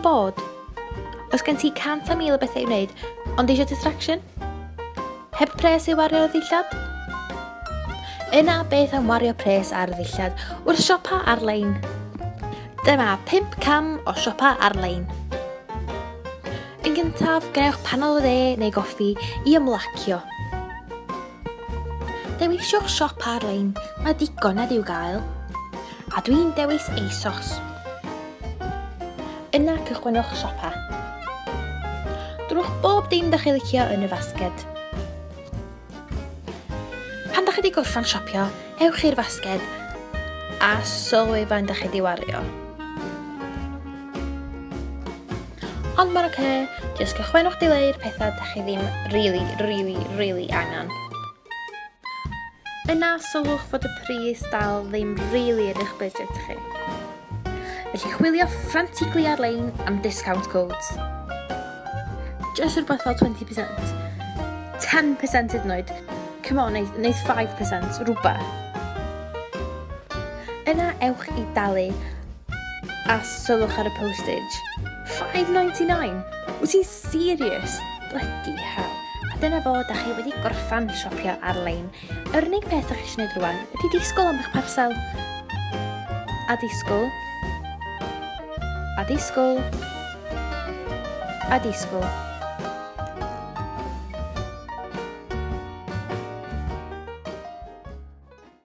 bod? Oes gen ti 100,000 o bethau i wneud, ond eisiau distraction? Heb pres i wario ar y ddillad? Yna beth am wario pres ar y ddillad wrth siopa Ar-Lein. Dyma 5 cam o siopa Ar-Lein. Yn gyntaf, gwnewch panel o dde neu goffi i ymlacio. Dewisiwch siop Ar-Lein, mae digon nad i'w gael. A dwi'n dewis ASOS. Yna cychwynnwch siopa. Drwch bob dim da chi licio yn y fasged. Pan da chi wedi gorffan siopio, ewch i'r fasged a sylwi faint da chi wedi wario. Ond mae'n oce, jyst cychwynnwch dileu'r pethau da chi ddim really angen. Yna sylwch fod y pris dal ddim really yn eich budget chi. Felly chwilio frantically Ar-Lein am discount codes. Just rhywbeth fel 20%, 10% hyd yn oed. Come on, neith 5%, rhywbeth. Yna ewch i dalu a sylwch ar y postage. $5.99? Wyt ti'n serious? Bloody hell. A dyna fo, da chi wedi gorffan siopio Ar-Lein. Yr unig beth da chi eisiau gwneud rwan ydy disgwyl am eich parsel. A disgwyl. A disgwyl. A disgwyl.